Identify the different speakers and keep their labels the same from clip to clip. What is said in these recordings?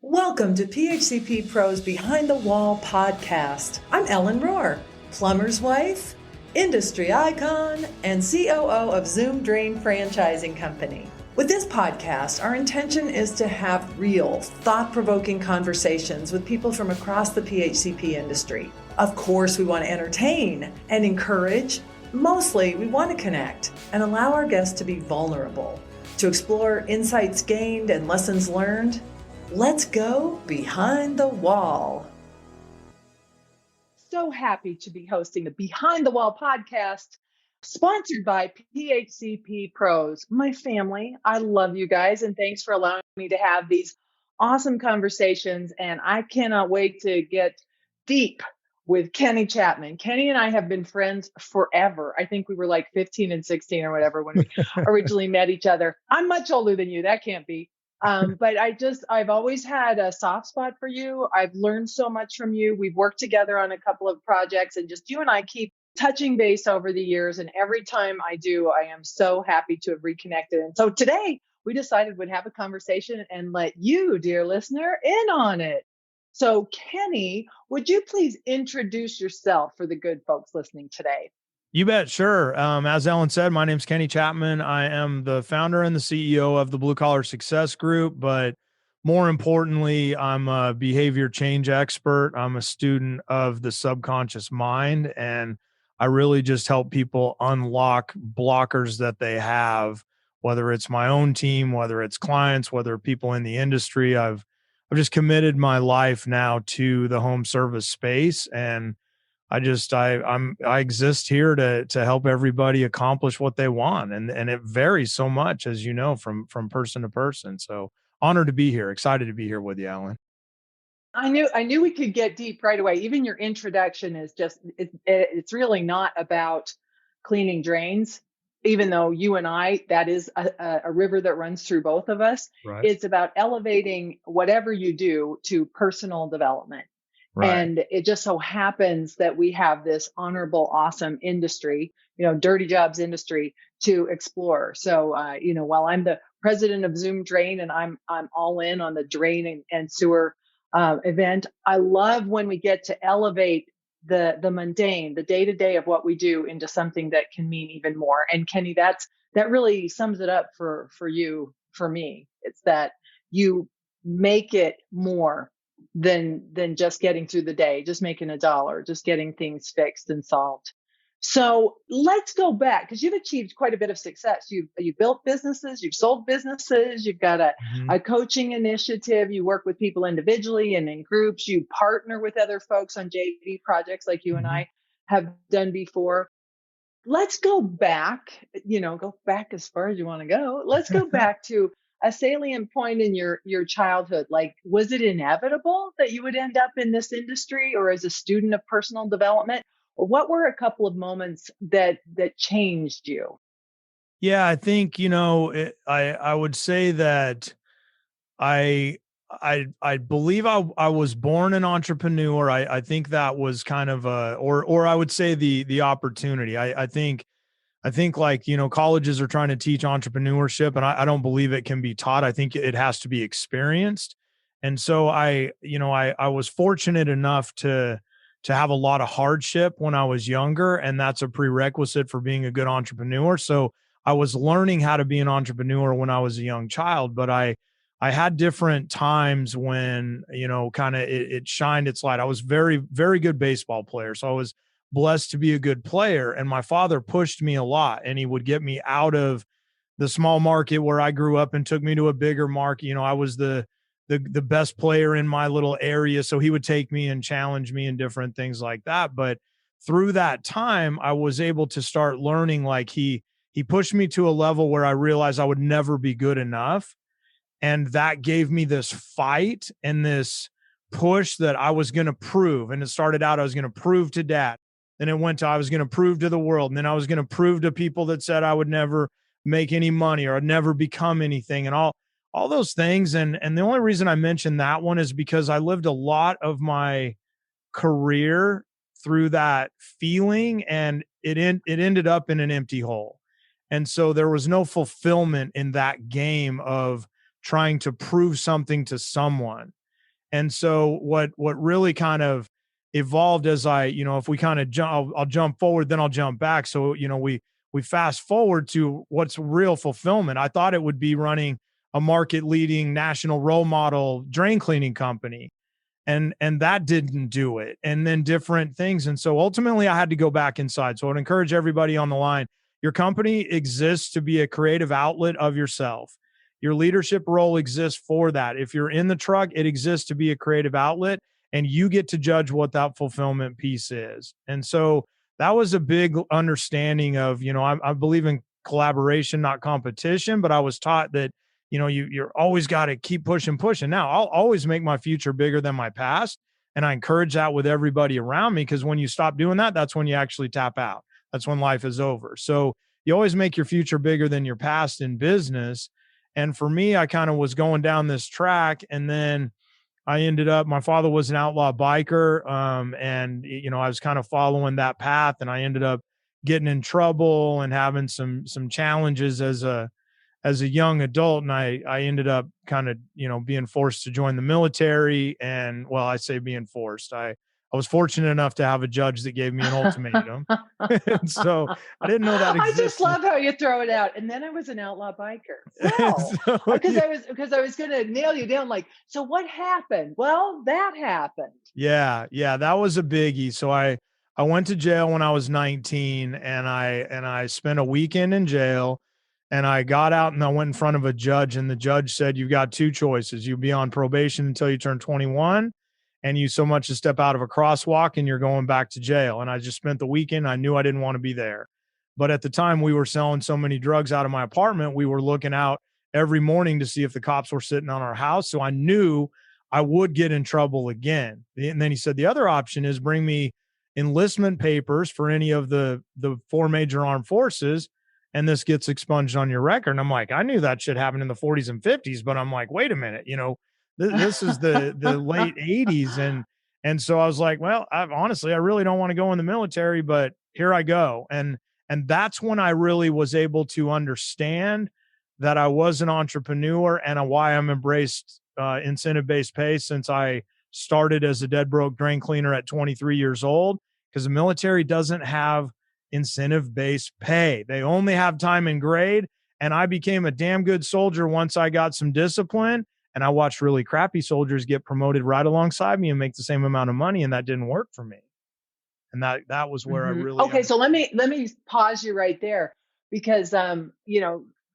Speaker 1: Welcome to PHCPPros Behind the Wall podcast. I'm Ellen Rohr, plumber's wife, industry icon, and COO of Zoom Drain Franchising Company. With this podcast, our intention is to have real, thought-provoking conversations with people from across the PHCP industry. Of course, we want to entertain and encourage. Mostly, we want to connect and allow our guests to be vulnerable, to explore insights gained and lessons learned. Let's go behind the wall. So happy to be hosting the Behind the Wall podcast, sponsored by PHCPPros. My family, I love you guys, and thanks for allowing me to have these awesome conversations. And I cannot wait to get deep with Kenny Chapman. Kenny and I have been friends forever. I think we were like 15 and 16 or whatever when we originally met each other. I'm much older than you. That can't be. But I've always had a soft spot for you. I've learned so much from you. We've worked together on a couple of projects, and just you and I keep touching base over the years. And every time I do, I am so happy to have reconnected. And so today we decided we'd have a conversation and let you, dear listener, in on it. So Kenny, would you please introduce yourself for the good folks listening today?
Speaker 2: You bet. Sure. As Ellen said, my name's Kenny Chapman. I am the founder and the CEO of the Blue Collar Success Group, but more importantly, I'm a behavior change expert. I'm a student of the subconscious mind, and I really just help people unlock blockers that they have, whether it's my own team, whether it's clients, whether people in the industry. I've just committed my life now to the home service space, and I exist here to help everybody accomplish what they want. And it varies so much, as you know, from person to person. So honored to be here. Excited to be here with you, Alan.
Speaker 1: I knew we could get deep right away. Even your introduction is just, it's really not about cleaning drains, even though you and I, that is a river that runs through both of us.
Speaker 2: Right.
Speaker 1: It's about elevating whatever you do to personal development.
Speaker 2: Right.
Speaker 1: And it just so happens that we have this honorable, awesome industry, dirty jobs industry to explore. So, while I'm the president of Zoom Drain and I'm all in on the drain and sewer event, I love when we get to elevate the mundane, the day-to-day of what we do into something that can mean even more. And Kenny, that really sums it up for you, for me. It's that you make it more than just getting through the day, just making $1, just getting things fixed and solved. So let's go back, because you've achieved quite a bit of success. You've built businesses, you've sold businesses, you've got a coaching initiative, you work with people individually and in groups, you partner with other folks on JV projects like you and I have done before. Let's go back, go back as far as you want to go. Let's go back to a salient point in your childhood. Like, was it inevitable that you would end up in this industry, or as a student of personal development? Or what were a couple of moments that changed you?
Speaker 2: Yeah, I think, I would say that I believe I was born an entrepreneur. I think that was kind of or I would say the opportunity. I think like, colleges are trying to teach entrepreneurship, and I don't believe it can be taught. I think it has to be experienced. And so I was fortunate enough to have a lot of hardship when I was younger, and that's a prerequisite for being a good entrepreneur. So I was learning how to be an entrepreneur when I was a young child, but I had different times when, kind of it shined its light. I was very, very good baseball player. So I was blessed to be a good player. And my father pushed me a lot, and he would get me out of the small market where I grew up and took me to a bigger market. I was the best player in my little area. So he would take me and challenge me in different things like that. But through that time, I was able to start learning. Like he pushed me to a level where I realized I would never be good enough. And that gave me this fight and this push that I was going to prove. And it started out, I was going to prove to dad. Then it went to, I was going to prove to the world. And then I was going to prove to people that said I would never make any money or I'd never become anything, and all those things. And the only reason I mentioned that one is because I lived a lot of my career through that feeling, and it ended up in an empty hole. And so there was no fulfillment in that game of trying to prove something to someone. And so what really kind of evolved as I, if we kind of jump, I'll jump forward, then I'll jump back. So, we fast forward to what's real fulfillment. I thought it would be running a market leading national role model drain cleaning company, and that didn't do it, and then different things. And so ultimately I had to go back inside. So I'd encourage everybody on the line, your company exists to be a creative outlet of yourself. Your leadership role exists for that. If you're in the truck, it exists to be a creative outlet, and you get to judge what that fulfillment piece is. And so that was a big understanding of, I believe in collaboration, not competition, but I was taught that, you're always got to keep pushing. Now I'll always make my future bigger than my past. And I encourage that with everybody around me, because when you stop doing that, that's when you actually tap out. That's when life is over. So you always make your future bigger than your past in business. And for me, I kind of was going down this track, and then I ended up, my father was an outlaw biker. And, I was kind of following that path, and I ended up getting in trouble and having some challenges as a young adult. And I ended up kind of, being forced to join the military. And well, I say being forced, I was fortunate enough to have a judge that gave me an ultimatum. And so I didn't know that
Speaker 1: I just
Speaker 2: existed.
Speaker 1: love how you throw it out. And then I was an outlaw biker. Wow.
Speaker 2: So,
Speaker 1: Because I was going to nail you down. Like, so what happened? Well, that happened.
Speaker 2: yeah, that was a biggie. So I went to jail when I was 19, and I spent a weekend in jail, and I got out and I went in front of a judge, and the judge said, you've got two choices. You be on probation until you turn 21, and you so much as step out of a crosswalk and you're going back to jail. And I just spent the weekend. I knew I didn't want to be there. But at the time we were selling so many drugs out of my apartment, we were looking out every morning to see if the cops were sitting on our house. So I knew I would get in trouble again. And then he said, the other option is bring me enlistment papers for any of the four major armed forces, and this gets expunged on your record. And I'm like, I knew that shit happened in the 40s and 50s, but I'm like, wait a minute, this is the late 80s. And so I was like, well, honestly, I really don't want to go in the military, but here I go. And that's when I really was able to understand that I was an entrepreneur, and why I'm embraced incentive-based pay since I started as a dead broke drain cleaner at 23 years old, because the military doesn't have incentive-based pay. They only have time and grade. And I became a damn good soldier once I got some discipline, and I watched really crappy soldiers get promoted right alongside me and make the same amount of money. And that didn't work for me. And that was where I really,
Speaker 1: okay. So let me pause you right there, because,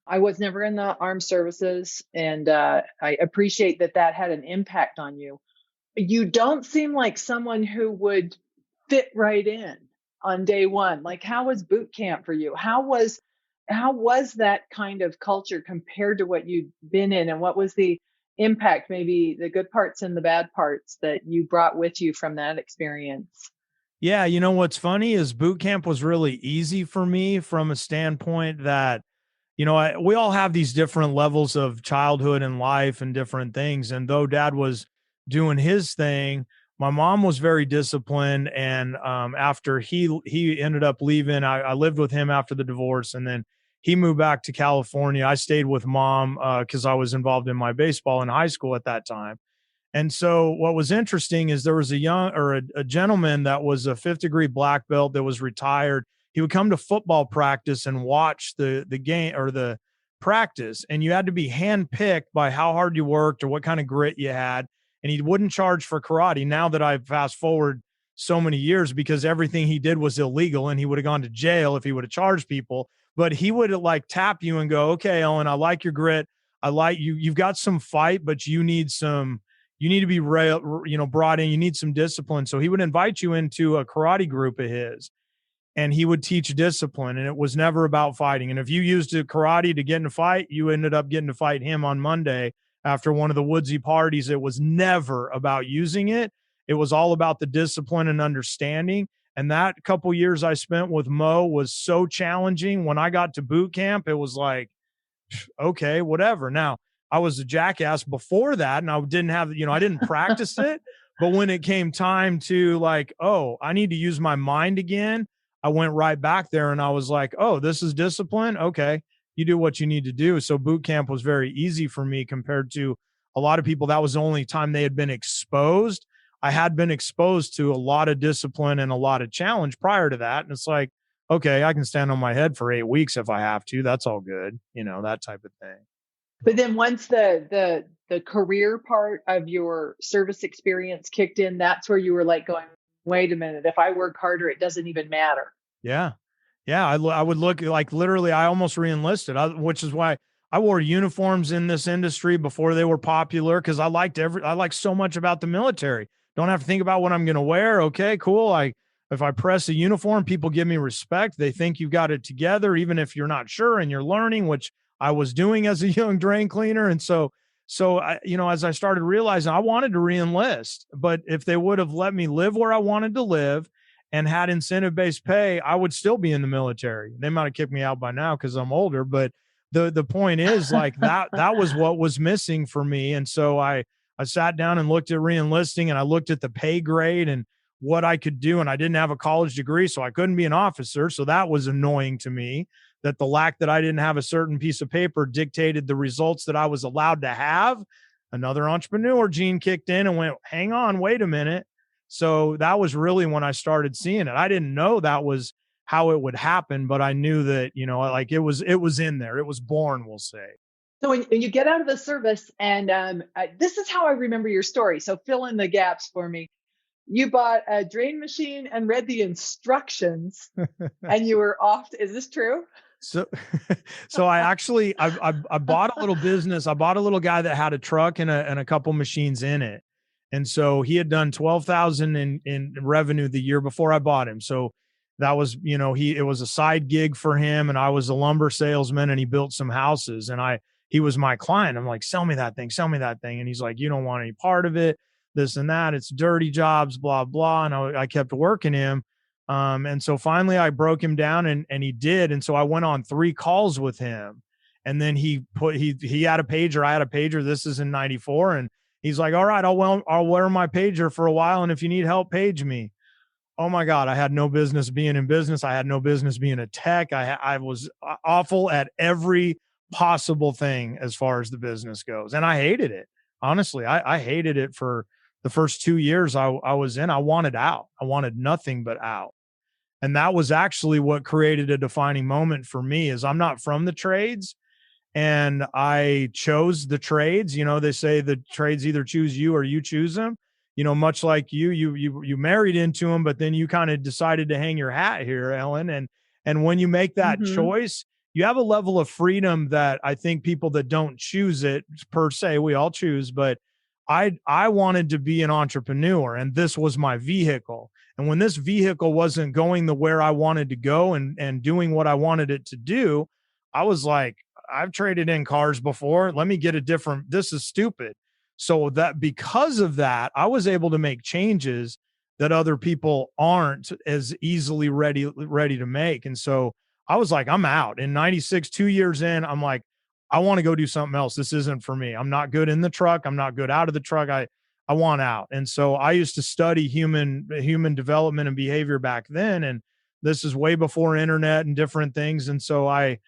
Speaker 1: I was never in the armed services, and I appreciate that had an impact on you. You don't seem like someone who would fit right in on day one. Like, how was boot camp for you? How was that kind of culture compared to what you'd been in, and what was the impact, maybe the good parts and the bad parts, that you brought with you from that experience?
Speaker 2: yeah, what's funny is boot camp was really easy for me from a standpoint that, we all have these different levels of childhood and life and different things. And though dad was doing his thing, my mom was very disciplined. And after he ended up leaving, I lived with him after the divorce, and then he moved back to California. I stayed with mom because I was involved in my baseball in high school at that time. And so what was interesting is there was a gentleman that was a fifth degree black belt that was retired. He would come to football practice and watch the game or the practice, and you had to be handpicked by how hard you worked or what kind of grit you had. And he wouldn't charge for karate. Now that I've fast forward so many years, because everything he did was illegal, and he would have gone to jail if he would have charged people. But he would like tap you and go, okay, Ellen, I like your grit. I like you. You've got some fight, but you need to be brought in. You need some discipline. So he would invite you into a karate group of his, and he would teach discipline. And it was never about fighting. And if you used a karate to get in a fight, you ended up getting to fight him on Monday after one of the woodsy parties. It was never about using it. It was all about the discipline and understanding. And that couple years I spent with Mo was so challenging. When I got to boot camp, it was like, okay, whatever. Now, I was a jackass before that, and I didn't have, I didn't practice it. But when it came time to like, oh, I need to use my mind again, I went right back there, and I was like, oh, this is discipline. Okay, you do what you need to do. So boot camp was very easy for me compared to a lot of people, that was the only time they had been exposed. I had been exposed to a lot of discipline and a lot of challenge prior to that. And it's like, okay, I can stand on my head for 8 weeks if I have to. That's all good, that type of thing.
Speaker 1: But then once the career part of your service experience kicked in, that's where you were like going, wait a minute, if I work harder, it doesn't even matter.
Speaker 2: Yeah. Yeah. I would look like literally, I almost reenlisted, which is why I wore uniforms in this industry before they were popular. Cause I liked so much about the military. Don't have to think about what I'm going to wear. Okay, cool. If I press a uniform, people give me respect. They think you've got it together, even if you're not sure and you're learning, which I was doing as a young drain cleaner. And so I, as I started realizing I wanted to reenlist, but if they would have let me live where I wanted to live and had incentive-based pay, I would still be in the military. They might have kicked me out by now because I'm older, but the point is, like, that was what was missing for me. And so I sat down and looked at reenlisting, and I looked at the pay grade and what I could do. And I didn't have a college degree, so I couldn't be an officer. So that was annoying to me, that the lack that I didn't have a certain piece of paper dictated the results that I was allowed to have. Another entrepreneur gene kicked in and went, hang on, wait a minute. So that was really when I started seeing it. I didn't know that was how it would happen, but I knew that, like it was in there. It was born, we'll say.
Speaker 1: So when you get out of the service, and this is how I remember your story. So fill in the gaps for me. You bought a drain machine and read the instructions, and you were off. Is this true?
Speaker 2: So, so I actually, I bought a little business. I bought a little guy that had a truck and a couple machines in it. And so he had done 12,000 in revenue the year before I bought him. So that was, it was a side gig for him, and I was a lumber salesman, and he built some houses, and he was my client. I'm like, sell me that thing. And he's like, you don't want any part of it, this and that. It's dirty jobs, blah, blah. And I kept working him. And so finally I broke him down, and he did. And so I went on 3 calls with him, and then he had a pager. I had a pager. This is in 94. And he's like, all right, I'll wear my pager for a while, and if you need help, page me. Oh my God, I had no business being in business. I had no business being a tech. I was awful at every possible thing as far as the business goes. And I hated it. Honestly, I hated it for the first 2 years I was in. I wanted out. I wanted nothing but out. And that was actually what created a defining moment for me. Is I'm not from the trades, and I chose the trades. They say the trades either choose you or you choose them. Much like you married into them, but then you kind of decided to hang your hat here, Ellen. And when you make that choice, you have a level of freedom that I think people that don't choose it per se, we all choose, but I wanted to be an entrepreneur, and this was my vehicle. And when this vehicle wasn't going the where I wanted to go and doing what I wanted it to do, I was like, I've traded in cars before. Let me get a different, this is stupid. So that because of that, I was able to make changes that other people aren't as easily ready to make. And so I was like, I'm out. In 96, 2 years in, I'm like, I want to go do something else. This isn't for me. I'm not good in the truck. I'm not good out of the truck. I want out. And so I used to study human development and behavior back then. And this is way before internet and different things. And so I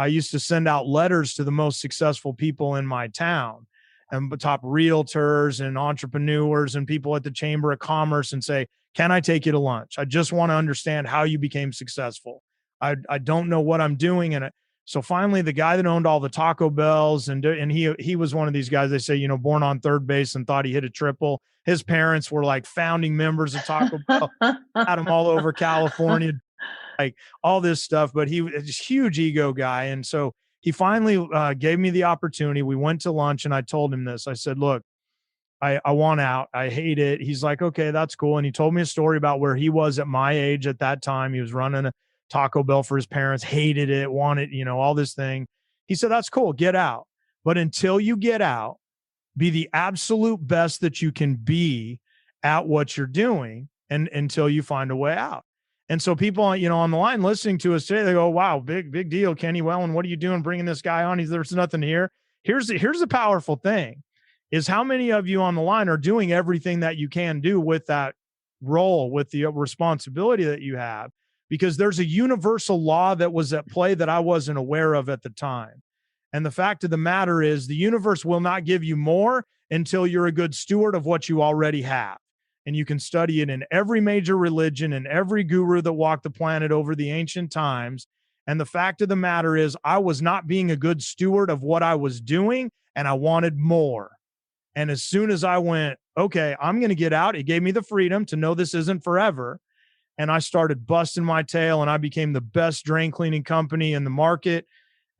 Speaker 2: used to send out letters to the most successful people in my town, and top realtors and entrepreneurs and people at the Chamber of Commerce, and say, can I take you to lunch? I just want to understand how you became successful. I don't know what I'm doing. And so finally, the guy that owned all the Taco Bells, and he was one of these guys, they say, born on third base and thought he hit a triple. His parents were like founding members of Taco Bell, had him all over California, like all this stuff. But he was a huge ego guy. And so he finally gave me the opportunity. We went to lunch, and I told him this. I said, look, I want out. I hate it. He's like, okay, that's cool. And he told me a story about where he was at my age at that time. He was running a Taco Bell for his parents, hated it, wanted, all this thing. He said, that's cool. Get out. But until you get out, be the absolute best that you can be at what you're doing, and until you find a way out. And so people, on the line listening to us today, they go, wow, big deal, Kenny Wellen. What are you doing bringing this guy on? There's nothing here. Here's the powerful thing is how many of you on the line are doing everything that you can do with that role, with the responsibility that you have, because there's a universal law that was at play that I wasn't aware of at the time. And the fact of the matter is, the universe will not give you more until you're a good steward of what you already have. And you can study it in every major religion and every guru that walked the planet over the ancient times. And the fact of the matter is, I was not being a good steward of what I was doing, and I wanted more. And as soon as I went, okay, I'm going to get out, it gave me the freedom to know this isn't forever. And I started busting my tail, and I became the best drain cleaning company in the market.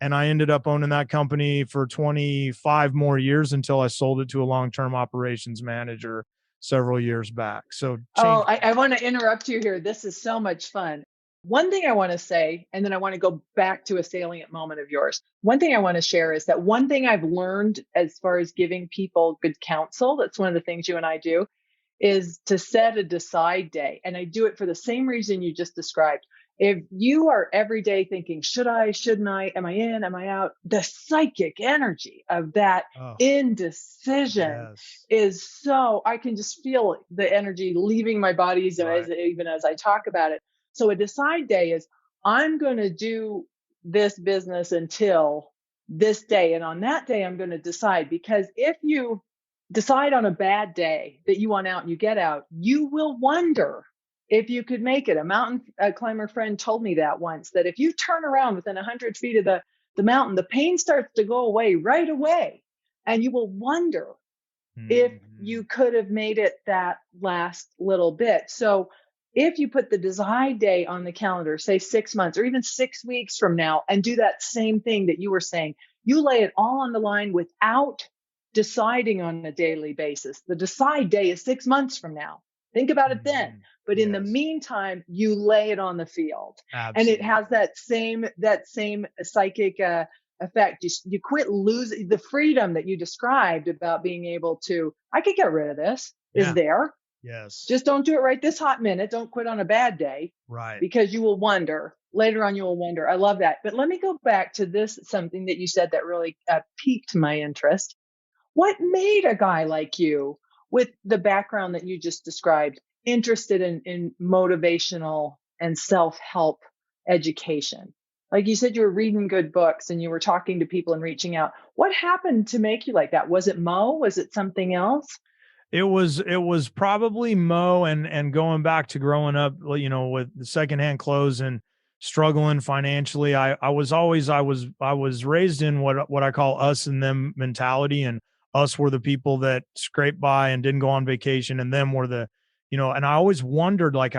Speaker 2: And I ended up owning that company for 25 more years until I sold it to a long-term operations manager several years back. So
Speaker 1: Oh,
Speaker 2: change.
Speaker 1: I want to interrupt you here. This is so much fun. One thing I want to say, and then I want to go back to a salient moment of yours. One thing I want to share is that one thing I've learned as far as giving people good counsel, that's one of the things you and I do, is to set a decide day. And I do it for the same reason you just described. If you are every day thinking, should I, shouldn't I, am I in, am I out? The psychic energy of that indecision is so, I can just feel the energy leaving my body even as I talk about it. So a decide day is, I'm going to do this business until this day. And on that day, I'm going to decide, because if you decide on a bad day that you want out and you get out, you will wonder if you could make it. A mountain climber friend told me that once, that if you turn around within 100 feet of the mountain, the pain starts to go away right away. And you will wonder if you could have made it that last little bit. So if you put the decide day on the calendar, say 6 months or even 6 weeks from now, and do that same thing that you were saying, you lay it all on the line without deciding on a daily basis. The decide day is 6 months from now. Think about it then. But in the meantime, you lay it on the field. Absolutely. And it has that same psychic effect. You quit losing the freedom that you described about being able to, I could get rid of this, is there.
Speaker 2: Yes.
Speaker 1: Just don't do it right this hot minute. Don't quit on a bad day.
Speaker 2: Right.
Speaker 1: Because you will wonder. Later on, you will wonder. I love that. But let me go back to this, something that you said that really piqued my interest. What made a guy like you, with the background that you just described, interested in motivational and self-help education? Like you said, you were reading good books and you were talking to people and reaching out. What happened to make you like that? Was it Mo? Was it something else?
Speaker 2: It was probably Mo, and going back to growing up, with the secondhand clothes and struggling financially. I was raised in what I call us and them mentality, and us were the people that scraped by and didn't go on vacation, and them were and I always wondered like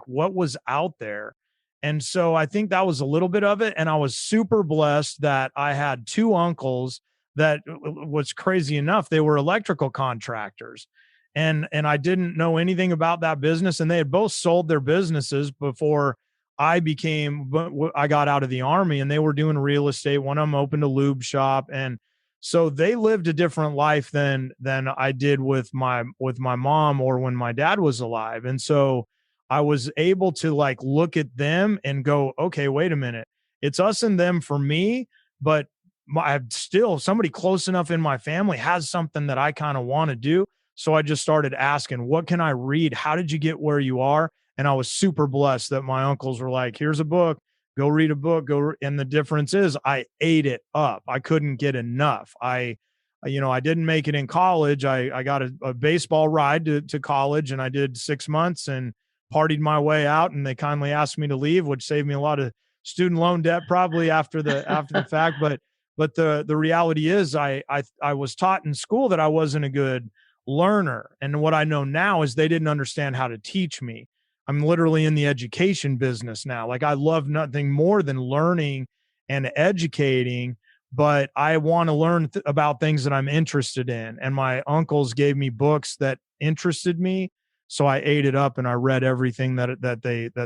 Speaker 2: what was out there. And so I think that was a little bit of it. And I was super blessed that I had two uncles that was crazy enough. They were electrical contractors. And I didn't know anything about that business. And they had both sold their businesses before I got out of the Army, and they were doing real estate. One of them opened a lube shop. And so they lived a different life than I did with my mom or when my dad was alive. And so I was able to like look at them and go, okay, wait a minute. It's us and them for me, but I've still somebody close enough in my family has something that I kind of want to do. So I just started asking, what can I read? How did you get where you are? And I was super blessed that my uncles were like, here's a book, go read a book, and the difference is I ate it up. I couldn't get enough. I didn't make it in college. I got a baseball ride to college, and I did 6 months and partied my way out, and they kindly asked me to leave, which saved me a lot of student loan debt probably after the fact. But the reality is I was taught in school that I wasn't a good learner. And what I know now is they didn't understand how to teach me. I'm literally in the education business now. Like I love nothing more than learning and educating, but I want to learn about things that I'm interested in. And my uncles gave me books that interested me. So I ate it up and I read everything that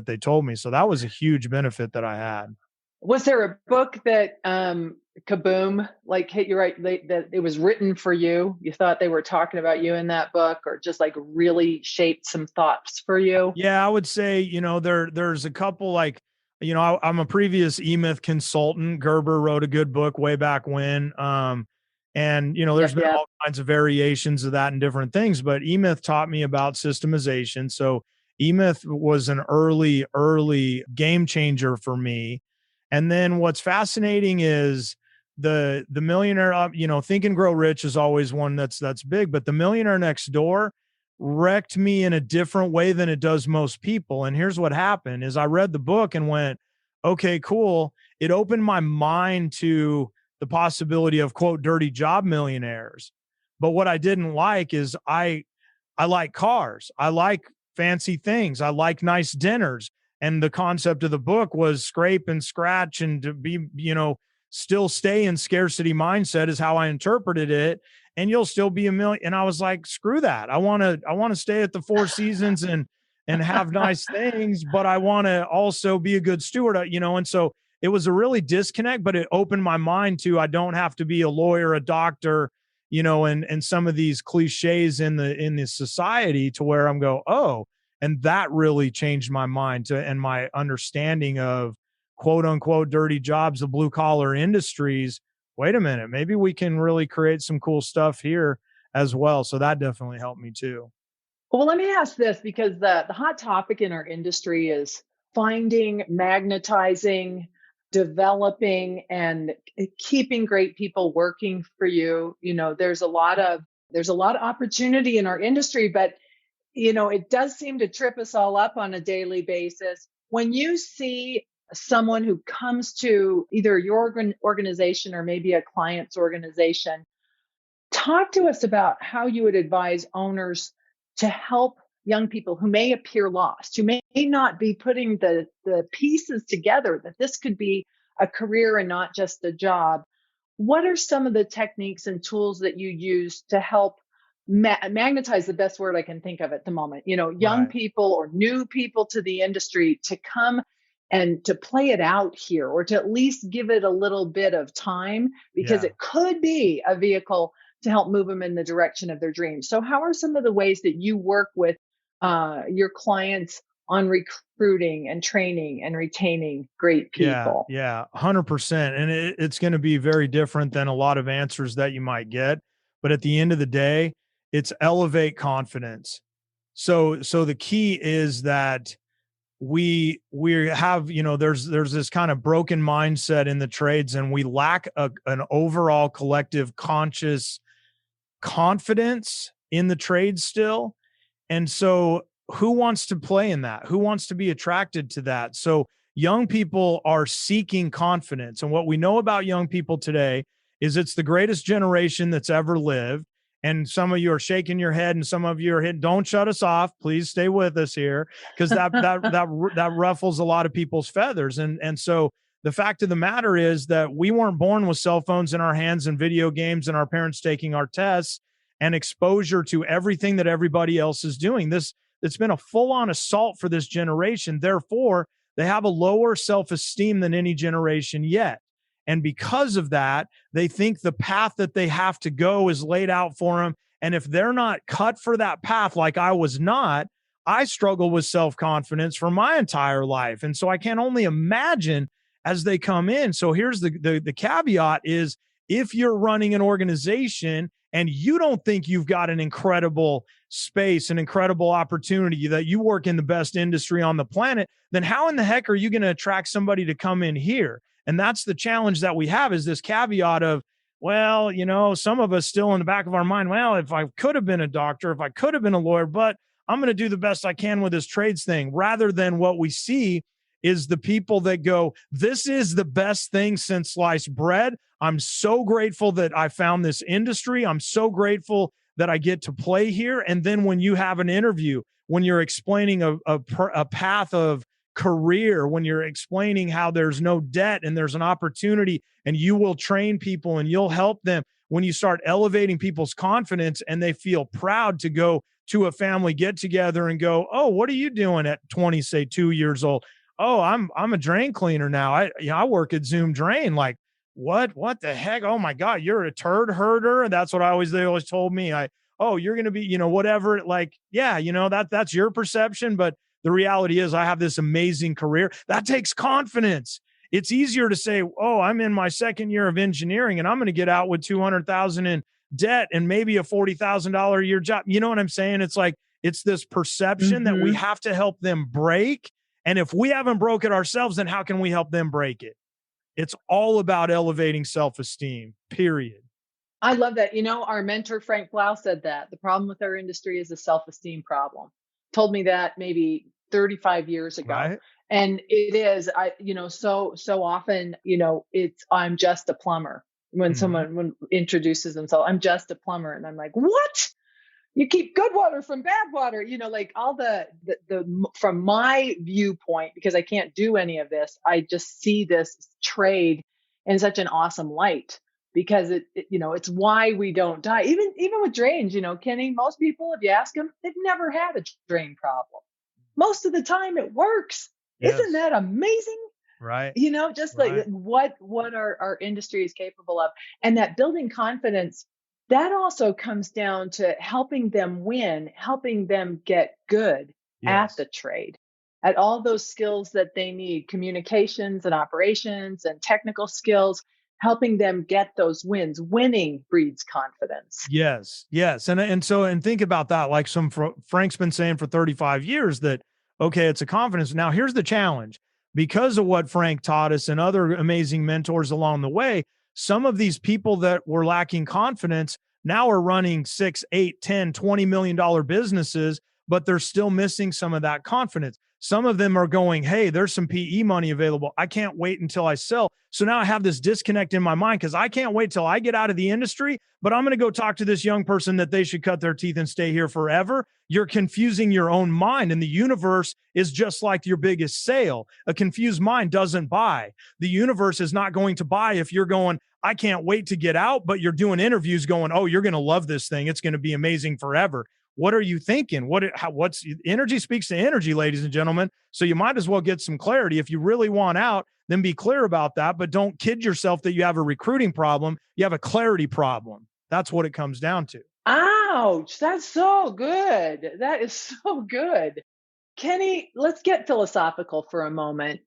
Speaker 2: they told me. So that was a huge benefit that I had.
Speaker 1: Was there a book that kaboom, like hit you right, that it was written for you? You thought they were talking about you in that book, or just like really shaped some thoughts for you?
Speaker 2: Yeah, I would say, there's a couple like, I'm a previous E-Myth consultant. Gerber wrote a good book way back when. And there's been all kinds of variations of that and different things, but E-Myth taught me about systemization. So E-Myth was an early game changer for me. And then what's fascinating is the Millionaire, Think and Grow Rich is always one that's big, but the Millionaire Next Door wrecked me in a different way than it does most people. And here's what happened is I read the book and went, okay, cool. It opened my mind to the possibility of, quote, dirty job millionaires. But what I didn't like is I like cars. I like fancy things. I like nice dinners. And the concept of the book was scrape and scratch and to be, still stay in scarcity mindset is how I interpreted it. And you'll still be a million. And I was like, screw that. I want to stay at the Four Seasons and have nice things, but I want to also be a good steward, and so it was a really disconnect, but it opened my mind to, I don't have to be a lawyer, a doctor, and some of these cliches in the society to where I'm go, oh, and that really changed my mind and my understanding of quote unquote dirty jobs, the blue collar industries. Wait a minute, maybe we can really create some cool stuff here as well. So that definitely helped me too.
Speaker 1: Well, let me ask this, because the hot topic in our industry is finding, magnetizing, developing, and keeping great people working for you. There's a lot of opportunity in our industry, but it does seem to trip us all up on a daily basis. When you see someone who comes to either your organization or maybe a client's organization, talk to us about how you would advise owners to help young people who may appear lost, who may not be putting the pieces together that this could be a career and not just a job. What are some of the techniques and tools that you use to help magnetize, the best word I can think of at the moment, young
Speaker 2: Right.
Speaker 1: people or new people to the industry to come and to play it out here, or to at least give it a little bit of time, because
Speaker 2: Yeah.
Speaker 1: it could be a vehicle to help move them in the direction of their dreams. So how are some of the ways that you work with your clients on recruiting and training and retaining great
Speaker 2: Yeah,
Speaker 1: people?
Speaker 2: yeah, 100%. And it's going to be very different than a lot of answers that you might get. But at the end of the day, it's elevate confidence. So the key is that we have, there's this kind of broken mindset in the trades, and we lack an overall collective conscious confidence in the trade still. And so who wants to play in that? Who wants to be attracted to that? So young people are seeking confidence. And what we know about young people today is it's the greatest generation that's ever lived. And some of you are shaking your head, and some of you are hitting, don't shut us off. Please stay with us here, because that ruffles a lot of people's feathers. And so the fact of the matter is that we weren't born with cell phones in our hands and video games and our parents taking our tests and exposure to everything that everybody else is doing. It's been a full-on assault for this generation. Therefore, they have a lower self-esteem than any generation yet. And because of that, they think the path that they have to go is laid out for them. And if they're not cut for that path, like I was not, I struggle with self-confidence for my entire life. And so I can only imagine as they come in. So here's the caveat is, if you're running an organization and you don't think you've got an incredible space, an incredible opportunity, that you work in the best industry on the planet, then how in the heck are you going to attract somebody to come in here? And that's the challenge that we have, is this caveat of, well, some of us still in the back of our mind, well, if I could have been a doctor, if I could have been a lawyer, but I'm going to do the best I can with this trades thing, rather than what we see is the people that go, this is the best thing since sliced bread. I'm so grateful that I found this industry. I'm so grateful that I get to play here. And then when you have an interview, when you're explaining a path of career, when you're explaining how there's no debt and there's an opportunity and you will train people and you'll help them, when you start elevating people's confidence and they feel proud to go to a family get together and go, oh, what are you doing at 20, say 2 years old? Oh, I'm a drain cleaner now. I work at Zoom Drain. Like, what the heck? Oh my God, you're a turd herder. And that's what they always told me. You're going to be, whatever. Like, yeah, that's your perception. But the reality is I have this amazing career. That takes confidence. It's easier to say, oh, I'm in my second year of engineering and I'm going to get out with 200,000 in debt and maybe a $40,000 a year job. You know what I'm saying? It's like, it's this perception that we have to help them break. And if we haven't broke it ourselves, then how can we help them break it? It's all about elevating self-esteem, period.
Speaker 1: I love that. Our mentor, Frank Blau, said that the problem with our industry is a self-esteem problem. Told me that maybe 35 years ago.
Speaker 2: Right?
Speaker 1: And it is, so often, I'm just a plumber. When
Speaker 2: Mhm.
Speaker 1: someone introduces themselves, I'm just a plumber. And I'm like, what? You keep good water from bad water, like all from my viewpoint, because I can't do any of this. I just see this trade in such an awesome light, because it's why we don't die. Even with drains, Kenny, most people, if you ask them, they've never had a drain problem. Most of the time it works. Isn't
Speaker 2: Yes.
Speaker 1: that amazing?
Speaker 2: Right.
Speaker 1: Just like
Speaker 2: Right.
Speaker 1: what our industry is capable of. And that building confidence, that also comes down to helping them win, helping them get good at
Speaker 2: Yes.
Speaker 1: the trade, at all those skills that they need, communications and operations and technical skills, helping them get those wins. Winning breeds confidence.
Speaker 2: Yes, yes, and think about that. Like Frank's been saying for 35 years that okay, it's a confidence. Now here's the challenge: because of what Frank taught us and other amazing mentors along the way, some of these people that were lacking confidence now are running 6, 8, 10, $20 million businesses, but they're still missing some of that confidence. Some of them are going, hey, there's some PE money available. I can't wait until I sell. So now I have this disconnect in my mind because I can't wait till I get out of the industry, but I'm going to go talk to this young person that they should cut their teeth and stay here forever. You're confusing your own mind, and the universe is just like your biggest sale. A confused mind doesn't buy. The universe is not going to buy if you're going, I can't wait to get out, but you're doing interviews going, oh, you're going to love this thing. It's going to be amazing forever. What are you thinking? What's energy speaks to energy, ladies and gentlemen. So you might as well get some clarity. If you really want out, then be clear about that, but don't kid yourself that you have a recruiting problem. You have a clarity problem. That's what it comes down to.
Speaker 1: Ouch, that's so good. That is so good. Kenny, let's get philosophical for a moment.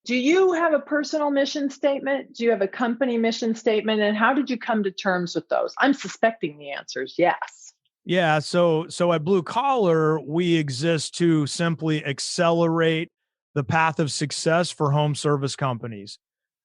Speaker 1: Do you have a personal mission statement? Do you have a company mission statement? And how did you come to terms with those? I'm suspecting the answer is yes.
Speaker 2: Yeah, so at Blue Collar, we exist to simply accelerate the path of success for home service companies.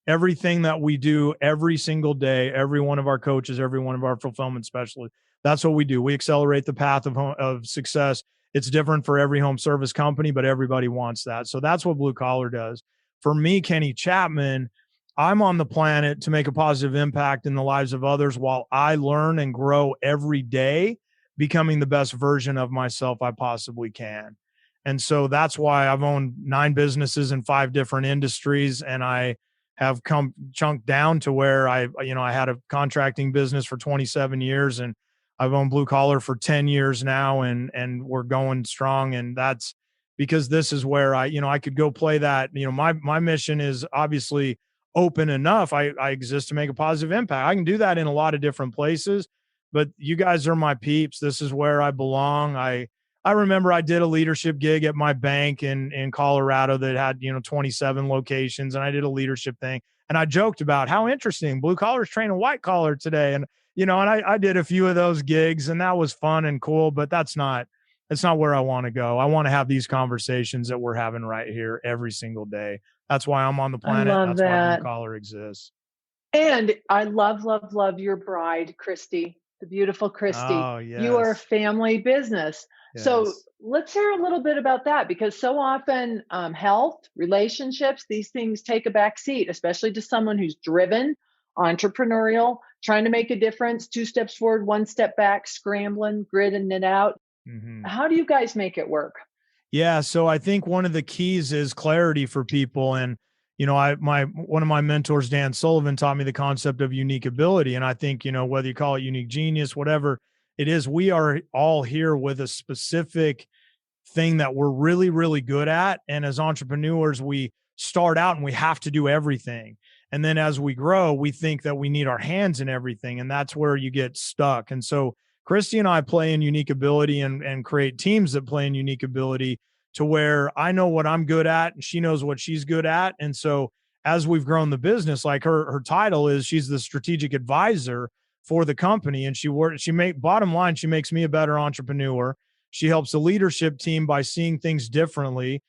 Speaker 2: Everything that we do every single day, every one of our coaches, every one of our fulfillment specialists, that's what we do. We accelerate the path of success. It's different for every home service company, but everybody wants that. So that's what Blue Collar does. For me, Kenny Chapman, I'm on the planet to make a positive impact in the lives of others while I learn and grow every day, becoming the best version of myself I possibly can. And so that's why I've owned 9 businesses in 5 different industries, and I have come chunked down to where I had a contracting business for 27 years, and I've owned Blue Collar for 10 years now, and we're going strong. And that's because this is where I could go play that. My mission is obviously open enough. I exist to make a positive impact. I can do that in a lot of different places, but you guys are my peeps. This is where I belong. I remember I did a leadership gig at my bank in Colorado that had 27 locations, and I did a leadership thing, and I joked about how interesting blue collar's training white collar today, and I did a few of those gigs, and that was fun and cool, but that's not where I want to go. I want to have these conversations that we're having right here every single day. That's why I'm on the
Speaker 1: I
Speaker 2: planet.
Speaker 1: love
Speaker 2: That's why blue
Speaker 1: that.
Speaker 2: collar exists.
Speaker 1: And I love, love, love your bride, Christy, the beautiful Christy.
Speaker 2: Oh
Speaker 1: You are a
Speaker 2: yes,
Speaker 1: family business. So
Speaker 2: yes.
Speaker 1: let's hear a little bit about that, because so often health, relationships, these things take a back seat, especially to someone who's driven, entrepreneurial, trying to make a difference, 2 steps forward, 1 step back, scrambling, gritting it out.
Speaker 2: Hmm.
Speaker 1: How do you guys make it work?
Speaker 2: Yeah, so I think one of the keys is clarity for people. And one of my mentors, Dan Sullivan, taught me the concept of unique ability. And I think, whether you call it unique genius, whatever it is, we are all here with a specific thing that we're really, really good at. And as entrepreneurs, we start out and we have to do everything. And then as we grow, we think that we need our hands in everything. And that's where you get stuck. And so Christy and I play in unique ability and create teams that play in unique ability to where I know what I'm good at and she knows what she's good at. And so as we've grown the business, like her title is she's the strategic advisor for the company. And bottom line, she makes me a better entrepreneur. She helps the leadership team by seeing things differently.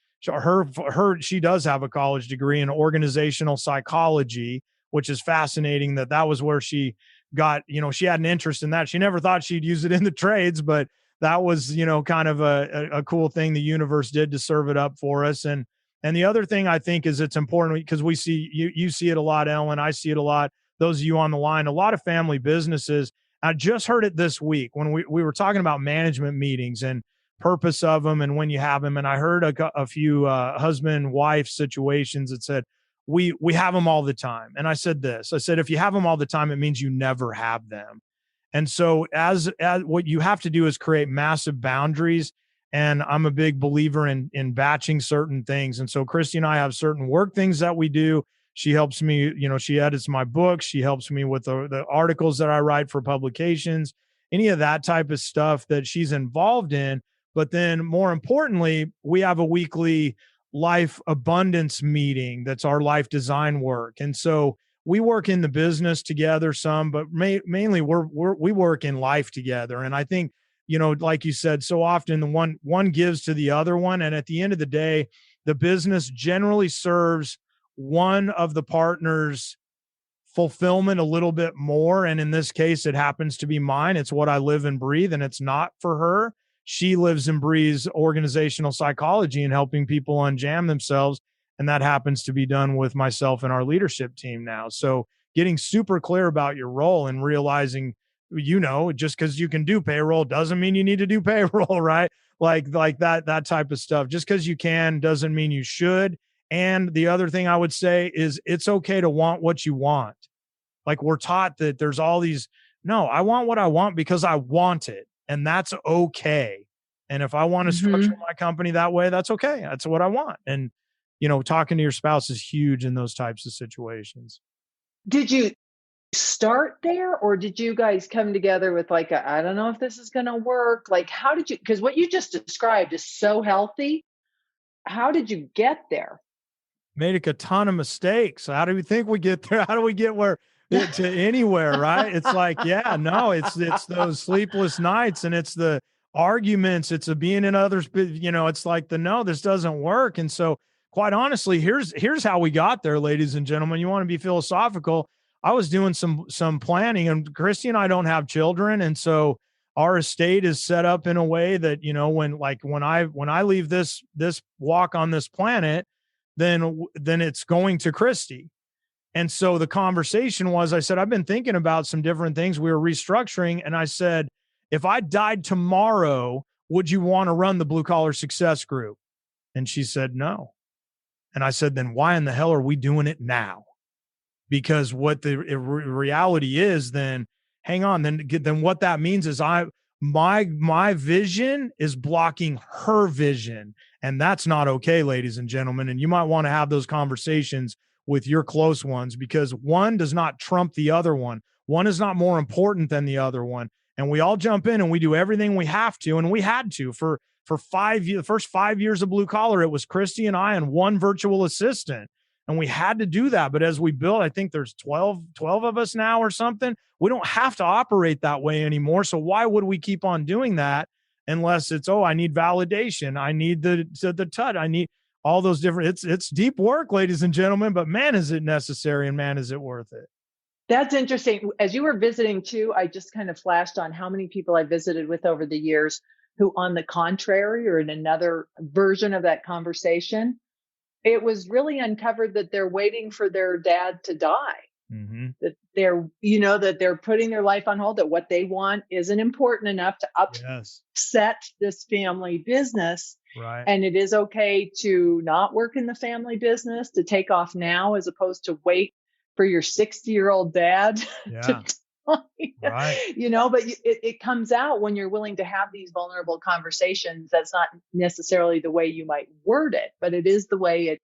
Speaker 2: she does have a college degree in organizational psychology, which is fascinating that was where she got, she had an interest in that. She never thought she'd use it in the trades, but that was, kind of a cool thing the universe did to serve it up for us. And the other thing I think is it's important because we see you see it a lot, Ellen. I see it a lot. Those of you on the line, a lot of family businesses. I just heard it this week when we were talking about management meetings and purpose of them and when you have them. And I heard a few husband wife situations that said we have them all the time. And I said this. I said if you have them all the time, it means you never have them. And so as what you have to do is create massive boundaries. And I'm a big believer in batching certain things. And so Christy and I have certain work things that we do. She helps me, she edits my books. She helps me with the articles that I write for publications, any of that type of stuff that she's involved in. But then more importantly, we have a weekly life abundance meeting. That's our life design work. And so we work in the business together some, but mainly we work in life together. And I think, like you said, so often the one gives to the other one. And at the end of the day, the business generally serves one of the partners' fulfillment a little bit more. And in this case, it happens to be mine. It's what I live and breathe, and it's not for her. She lives and breathes organizational psychology and helping people unjam themselves. And that happens to be done with myself and our leadership team now. So getting super clear about your role and realizing, just because you can do payroll doesn't mean you need to do payroll, right? Like that type of stuff. Just because you can doesn't mean you should. And the other thing I would say is it's okay to want what you want. Like we're taught that there's all these, no, I want what I want because I want it. And that's okay. And if I want to structure my company that way, that's okay. That's what I want. And, talking to your spouse is huge in those types of situations.
Speaker 1: Did you start there, or did you guys come together with like, I don't know if this is going to work? Like, how did you, because what you just described is so healthy. How did you get there?
Speaker 2: Made a ton of mistakes. How do we think we get there? How do we get to anywhere, right? It's like, yeah, no, it's those sleepless nights and it's the arguments, it's a being in others, it's like no, this doesn't work. And so quite honestly, here's how we got there, ladies and gentlemen. You want to be philosophical. I was doing some planning, and Christy and I don't have children. And so our estate is set up in a way that, when I leave this walk on this planet, then it's going to Christy. And so the conversation was, I said, I've been thinking about some different things. We were restructuring. And I said, if I died tomorrow, would you want to run the Blue Collar Success Group? And she said, no. And I said, then why in the hell are we doing it now? Because what the reality is, then hang on, then what that means is my vision is blocking her vision. And that's not okay, ladies and gentlemen. And you might want to have those conversations with your close ones, because one does not trump the other one. One is not more important than the other one. And we all jump in and we do everything we have to. And we had to for 5 years, the first 5 years of Blue Collar, it was Christy and I and one virtual assistant. And we had to do that. But as we build, I think there's 12 of us now or something. We don't have to operate that way anymore. So why would we keep on doing that unless it's, I need validation. I need the TUD. I need all those different, it's deep work, ladies and gentlemen, but man, is it necessary and man, is it worth it.
Speaker 1: That's interesting. As you were visiting too, I just kind of flashed on how many people I visited with over the years who, on the contrary, or in another version of that conversation, it was really uncovered that they're waiting for their dad to die. Mm-hmm. That they're putting their life on hold, that what they want isn't important enough to upset this family business.
Speaker 2: Right.
Speaker 1: And it is okay to not work in the family business, to take off now, as opposed to wait for your 60-year-old dad to die.
Speaker 2: Right.
Speaker 1: But it comes out when you're willing to have these vulnerable conversations. That's not necessarily the way you might word it, but it is the way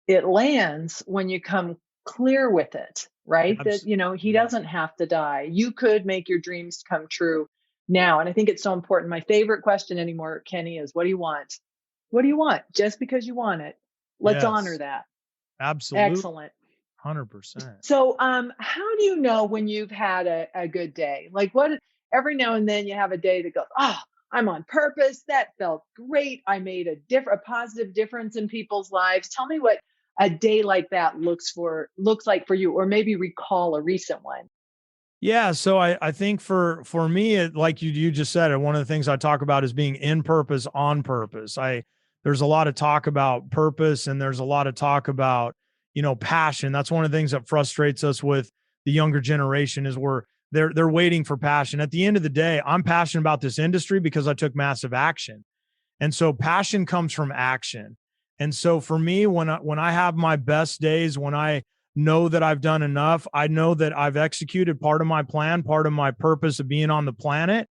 Speaker 1: it lands when you come clear with it, right? Absolutely. That, he doesn't have to die. You could make your dreams come true now. And I think it's so important. My favorite question anymore, Kenny, is what do you want? What do you want? Just because you want it. Let's honor that.
Speaker 2: Absolutely.
Speaker 1: Excellent.
Speaker 2: 100%.
Speaker 1: So, how do you know when you've had a good day? Like every now and then you have a day that goes, I'm on purpose. That felt great. I made a positive difference in people's lives. Tell me what a day like that looks like for you, or maybe recall a recent one.
Speaker 2: Yeah, so I think for me, like you just said, one of the things I talk about is being in purpose, on purpose. There's a lot of talk about purpose, and there's a lot of talk about passion. That's one of the things that frustrates us with the younger generation is they're waiting for passion. At the end of the day, I'm passionate about this industry because I took massive action. And so passion comes from action. And so for me, when I have my best days, when I know that I've done enough, I know that I've executed part of my plan, part of my purpose of being on the planet,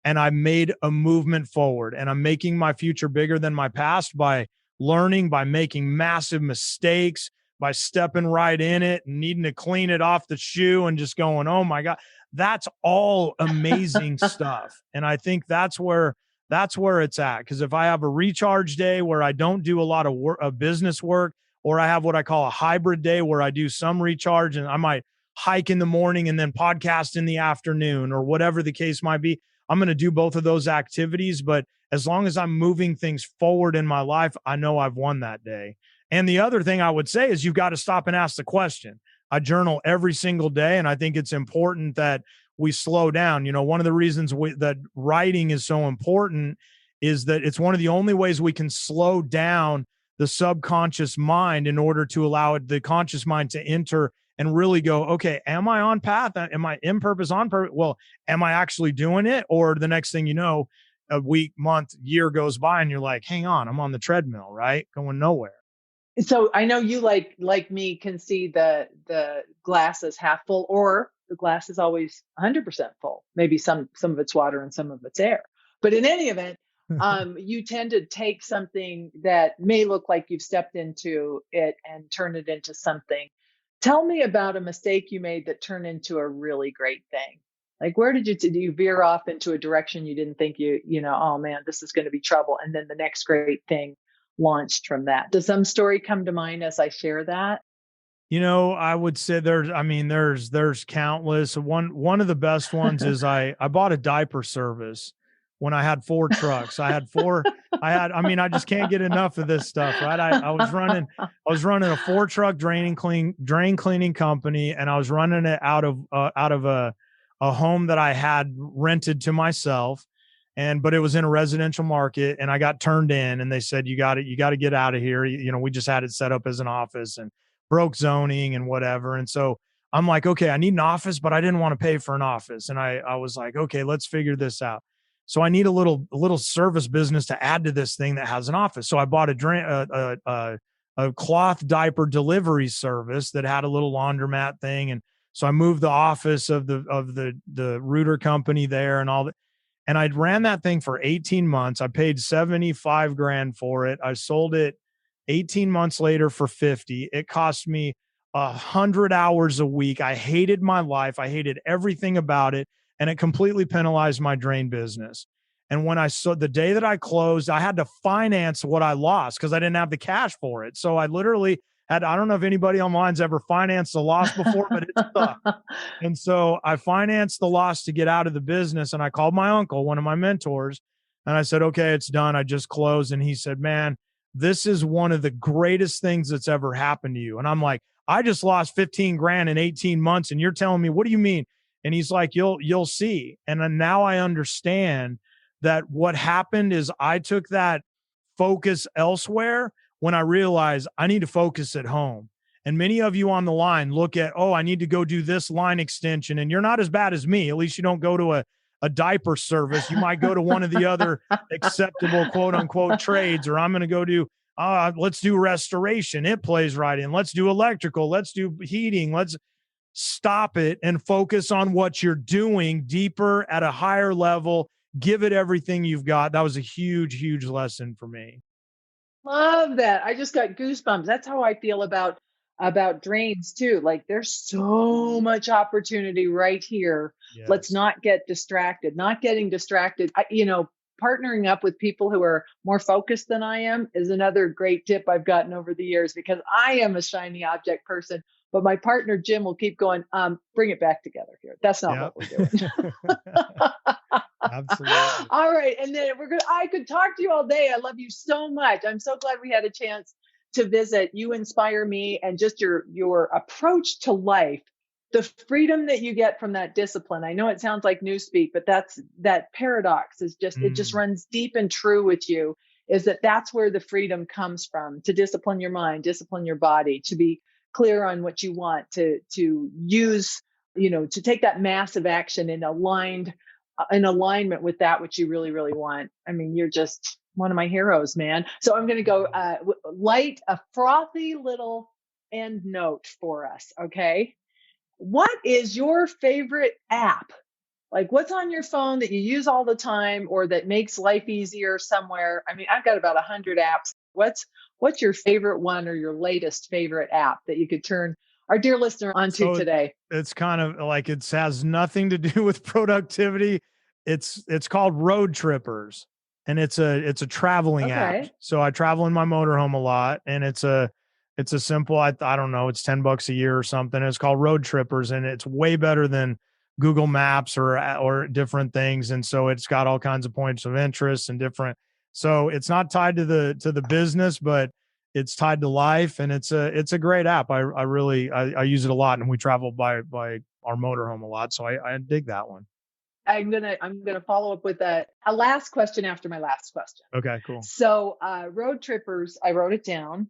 Speaker 2: and I made a movement forward. And I'm making my future bigger than my past by learning, by making massive mistakes, by stepping right in it and needing to clean it off the shoe and just going, oh my God, that's all amazing stuff. And I think that's where it's at. Because if I have a recharge day where I don't do a lot of work, of business work, or I have what I call a hybrid day where I do some recharge and I might hike in the morning and then podcast in the afternoon or whatever the case might be, I'm going to do both of those activities. But as long as I'm moving things forward in my life, I know I've won that day. And the other thing I would say is you've got to stop and ask the question. I journal every single day, and I think it's important that we slow down. One of the reasons that writing is so important is that it's one of the only ways we can slow down the subconscious mind in order to allow the conscious mind to enter and really go, okay, am I on path? Am I in purpose, on purpose? Well, am I actually doing it? Or the next thing you know, a week, month, year goes by and you're like, hang on, I'm on the treadmill, right? Going nowhere.
Speaker 1: So I know you like me can see the glass is half full, or the glass is always 100% full. Maybe some of it's water and some of it's air. But in any event, you tend to take something that may look like you've stepped into it and turn it into something. Tell me about a mistake you made that turned into a really great thing. Like, where did you veer off into a direction you didn't think oh man, this is going to be trouble, and then the next great thing launched from that. Does some story come to mind as I share that?
Speaker 2: I would say there's countless. One of the best ones is I bought a diaper service when I had 4 trucks. I just can't get enough of this stuff, right? I was running a 4 truck drain cleaning company, and I was running it out of a home that I had rented to myself. But it was in a residential market, and I got turned in, and they said, you got to get out of here. We just had it set up as an office and broke zoning and whatever. And so I'm like, okay, I need an office, but I didn't want to pay for an office. And I was like, okay, let's figure this out. So I need a little service business to add to this thing that has an office. So I bought a cloth diaper delivery service that had a little laundromat thing. And so I moved the office of the router company there and all that. And I ran that thing for 18 months. I paid 75 grand for it. I sold it 18 months later for 50. It cost me 100 hours a week. I hated my life. I hated everything about it. And it completely penalized my drain business. And when I saw the day that I closed, I had to finance what I lost because I didn't have the cash for it. So I literally I don't know if anybody online's ever financed a loss before, but it sucked. And so I financed the loss to get out of the business. And I called my uncle, one of my mentors, and I said, okay, it's done. I just closed. And he said, man, this is one of the greatest things that's ever happened to you. And I'm like, I just lost 15 grand in 18 months. And you're telling me, what do you mean? And he's like, you'll see. And then now I understand that what happened is I took that focus elsewhere when I realized I need to focus at home. And many of you on the line look at, oh, I need to go do this line extension. And you're not as bad as me. At least you don't go to a diaper service. You might go to one of the other acceptable quote unquote trades, or I'm going to go do, let's do restoration. It plays right in. Let's do electrical. Let's do heating. Let's stop it and focus on what you're doing deeper at a higher level. Give it everything you've got. That was a huge, huge lesson for me.
Speaker 1: Love that. I just got goosebumps. That's how I feel about drains too. Like, there's so much opportunity right here. Let's
Speaker 2: Yes.
Speaker 1: not get distracted. Not getting distracted. Partnering up with people who are more focused than I am is another great tip I've gotten over the years, because I am a shiny object person, but my partner Jim will keep going, bring it back together here. That's not
Speaker 2: Yep.
Speaker 1: what we're doing.
Speaker 2: Absolutely.
Speaker 1: All right. And then I could talk to you all day. I love you so much. I'm so glad we had a chance to visit. You inspire me, and just your approach to life, the freedom that you get from that discipline. I know it sounds like newspeak, but that paradox is it just
Speaker 2: Mm.
Speaker 1: runs deep and true with you, is that's where the freedom comes from, to discipline your mind, discipline your body, to be clear on what you want, to use, to take that massive action in alignment with that which you really, really want. I mean, you're just one of my heroes, man. So I'm going to go light a frothy little end note for us. Okay. What is your favorite app? Like, what's on your phone that you use all the time, or that makes life easier somewhere? I mean, I've got about 100 apps. What's your favorite one, or your latest favorite app that you could turn our dear listener onto
Speaker 2: So
Speaker 1: today?
Speaker 2: it's kind of like, it has nothing to do with productivity. It's called Road Trippers, and it's a traveling app.
Speaker 1: Okay.
Speaker 2: So I travel in my motorhome a lot, and it's a simple, I don't know, it's $10 a year or something. It's called Road Trippers, and it's way better than Google Maps or different things. And so it's got all kinds of points of interest and different. So it's not tied to the business, but it's tied to life, and it's a great app. I really I use it a lot, and we travel by our motorhome a lot. So I dig that one.
Speaker 1: I'm gonna follow up with a last question after my last question.
Speaker 2: Okay, cool.
Speaker 1: So, road trippers, I wrote it down.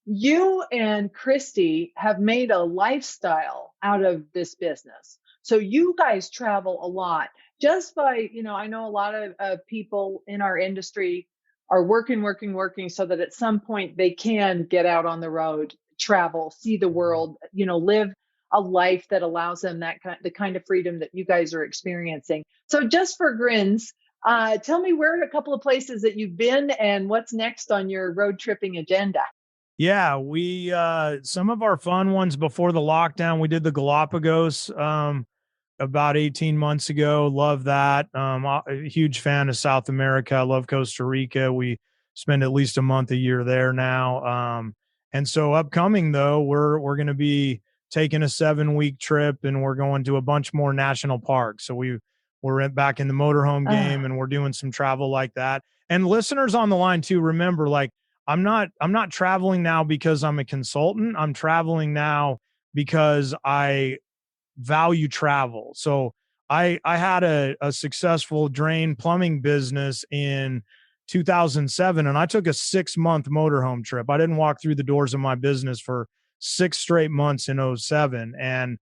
Speaker 1: You and Christy have made a lifestyle out of this business. So you guys travel a lot, just by, I know a lot of people in our industry are working so that at some point they can get out on the road, travel, see the world, live a life that allows them the kind of freedom that you guys are experiencing. So just for grins, tell me where are a couple of places that you've been, and what's next on your road tripping agenda.
Speaker 2: Yeah, we some of our fun ones before the lockdown, we did the Galapagos about 18 months ago. Love that. A huge fan of South America. I love Costa Rica. We spend at least a month a year there now. And so upcoming though, we're going to be taking a 7-week trip, and we're going to a bunch more national parks. So we're back in the motorhome game,
Speaker 1: Ah,
Speaker 2: and we're doing some travel like that. And listeners on the line too, remember, like, I'm not traveling now because I'm a consultant. I'm traveling now because I value travel. So I had a successful drain plumbing business in 2007, and I took a 6-month motorhome trip. I didn't walk through the doors of my business for 6 straight months in '07. And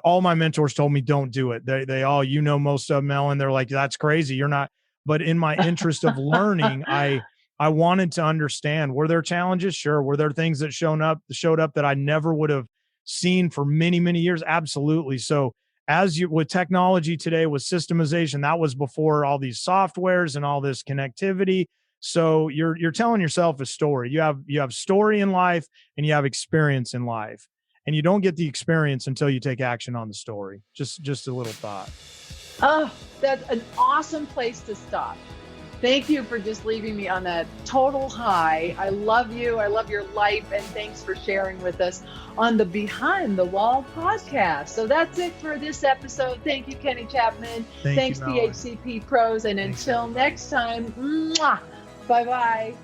Speaker 2: all my mentors told me, don't do it. They all, most of them, Ellen, they're like, that's crazy. You're not. But in my interest of learning, I wanted to understand, were there challenges? Sure. Were there things that showed up that I never would have seen for many, many years? Absolutely. So with technology today, with systemization, that was before all these softwares and all this connectivity. So you're telling yourself a story. You have story in life, and you have experience in life, and you don't get the experience until you take action on the story. Just a little thought.
Speaker 1: oh, that's an awesome place to stop. Thank you for just leaving me on that total high. I love you. I love your life. And thanks for sharing with us on the Behind the Wall podcast. So that's it for this episode. Thank you, Kenny Chapman.
Speaker 2: Thanks,
Speaker 1: PHCPPros. And
Speaker 2: Thanks,
Speaker 1: until next time, bye bye.